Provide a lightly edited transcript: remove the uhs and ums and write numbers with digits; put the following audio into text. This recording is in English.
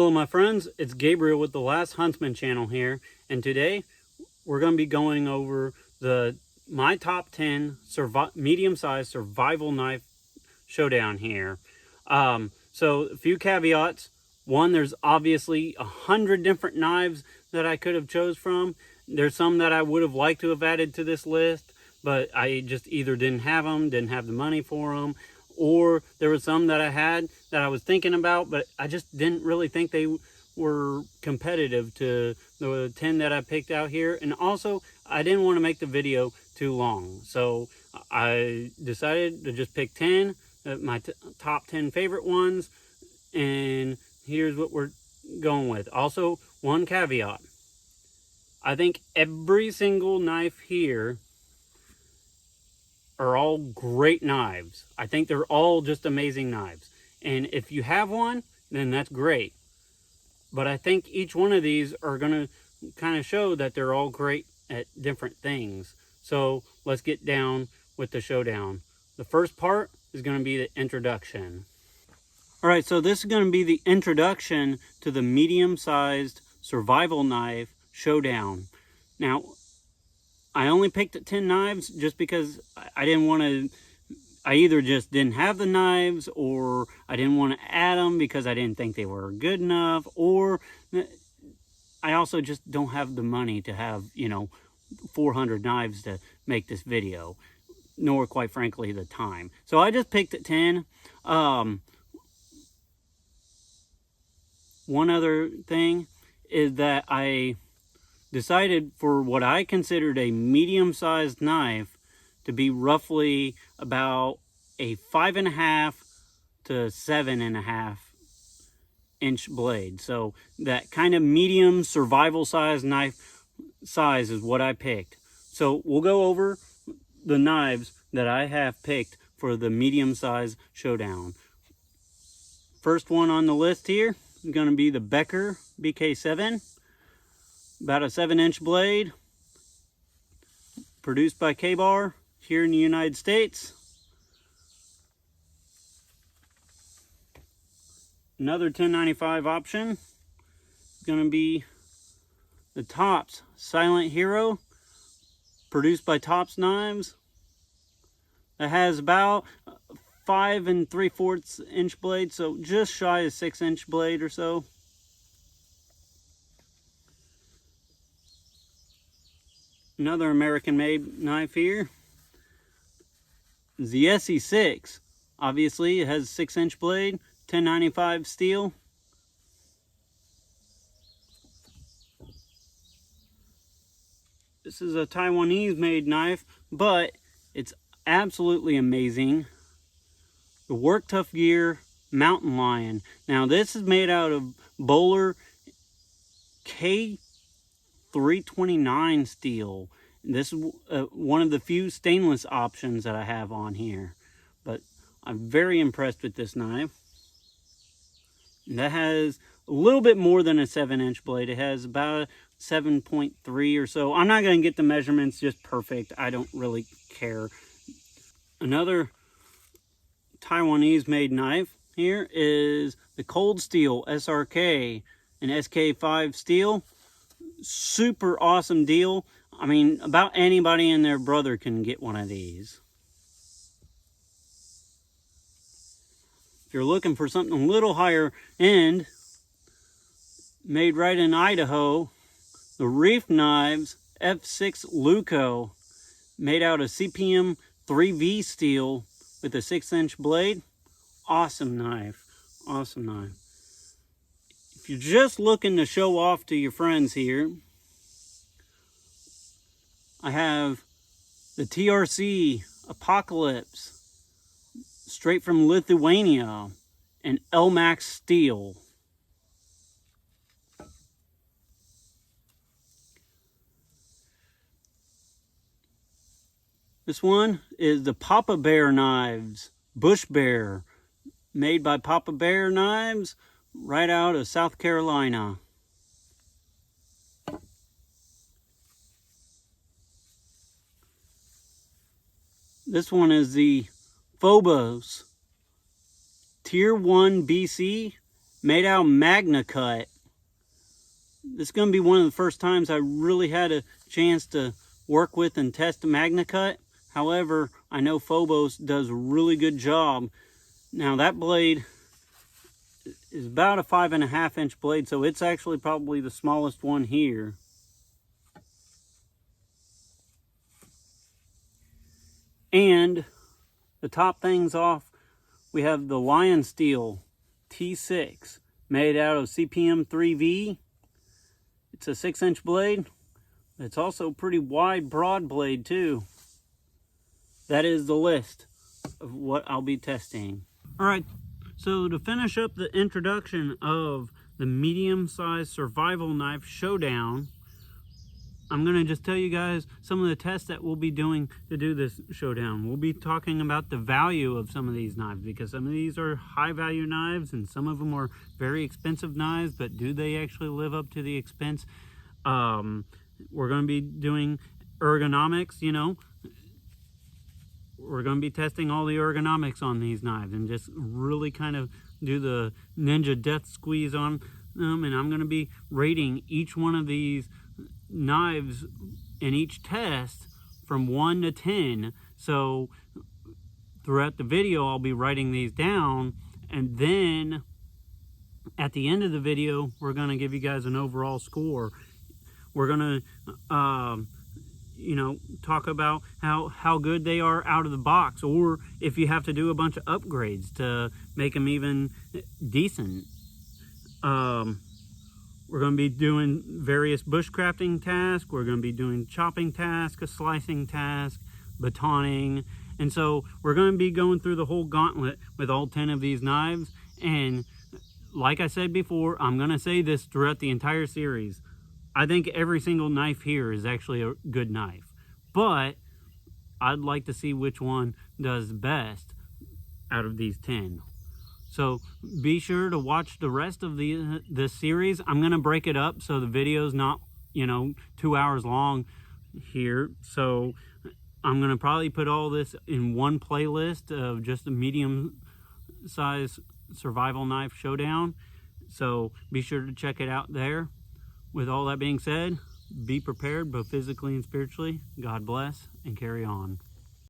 Hello my friends, it's Gabriel with the Last Huntsman channel here, and today we're going to be going over my top 10 medium-sized survival knife showdown here. So a few caveats. One, there's obviously 100 different knives that I could have chose from. There's some that I would have liked to have added to this list, but I just either didn't have them, didn't have the money for them, or there were some that I had that I was thinking about, but I just didn't really think they were competitive to the 10 that I picked out here. And also, I didn't want to make the video too long, so I decided to just pick 10, my top 10 favorite ones, and here's what we're going with. Also, one caveat. I think every single knife here are all great knives. I think they're all just amazing knives. And if you have one, then that's great. But I think each one of these are going to kind of show that they're all great at different things. So let's get down with the showdown. The first part is going to be the introduction. All right, so this is going to be the introduction to the medium-sized survival knife showdown. Now, I only picked 10 knives just because I didn't want to, I either just didn't have the knives, or I didn't want to add them because I didn't think they were good enough, or I also just don't have the money to have, 400 knives to make this video, nor quite frankly the time. So I just picked 10. One other thing is that I decided for what I considered a medium-sized knife to be roughly about a 5.5 to 7.5 inch blade. So that kind of medium survival size knife size is what I picked. So we'll go over the knives that I have picked for the medium-sized showdown. First one on the list here is going to be the Becker BK7. About a 7-inch blade, produced by K-Bar here in the United States. Another 1095 option is going to be the Tops Silent Hero, produced by Tops Knives. That has about 5 3/4 inch blade, so just shy of 6-inch blade or so. Another American-made knife here is the SE6. Obviously, it has a 6-inch blade, 1095 steel. This is a Taiwanese-made knife, but it's absolutely amazing. The Work Tough Gear Mountain Lion. Now, this is made out of Bowler K329 steel. This is one of the few stainless options that I have on here, but I'm very impressed with this knife. That has a little bit more than a 7-inch blade. It has about 7.3 or so. I'm not going to get the measurements just perfect. I don't really care. Another Taiwanese made knife here is the Cold Steel SRK and SK5 steel. Super awesome deal. I mean, about anybody and their brother can get one of these. If you're looking for something a little higher end, made right in Idaho, the Reef Knives F6 Luco, made out of CPM 3V steel with a 6-inch blade. Awesome knife. Awesome knife. If you're just looking to show off to your friends here, I have the TRC Apocalypse, straight from Lithuania, and LMAX steel. This one is the Papa Bear Knives Bush Bear, made by Papa Bear Knives right out of South Carolina. This one is the Phobos Tier 1 BC, made out of Magna Cut. This is going to be one of the first times I really had a chance to work with and test Magna Cut. However, I know Phobos does a really good job. Now that blade is about a 5.5 inch blade, so it's actually probably the smallest one here. And to top things off, we have the Lion Steel T6 made out of CPM 3V. It's a 6-inch blade. It's also a pretty wide, broad blade too. That is the list of what I'll be testing. All right, so to finish up the introduction of the medium-sized survival knife Showdown, I'm going to just tell you guys some of the tests that we'll be doing to do this Showdown. We'll be talking about the value of some of these knives, because some of these are high value knives and some of them are very expensive knives, but do they actually live up to the expense? We're going to be doing ergonomics, you know. We're going to be testing all the ergonomics on these knives and just really kind of do the ninja death squeeze on them. And I'm going to be rating each one of these knives in each test from 1 to 10. So throughout the video I'll be writing these down, and then at the end of the video we're going to give you guys an overall score. We're going to you know, talk about how good they are out of the box, or if you have to do a bunch of upgrades to make them even decent. We're going to be doing various bushcrafting tasks. We're going to be doing chopping tasks, a slicing task, batoning. And so we're going to be going through the whole gauntlet with all 10 of these knives. And like I said before, I'm going to say this throughout the entire series. I think every single knife here is actually a good knife. But I'd like to see which one does best out of these 10. So be sure to watch the rest of this series. I'm going to break it up so the video's not, you know, 2 hours long here. So I'm going to probably put all this in one playlist of just a medium-sized survival knife Showdown. So be sure to check it out there. With all that being said, be prepared both physically and spiritually. God bless, and carry on.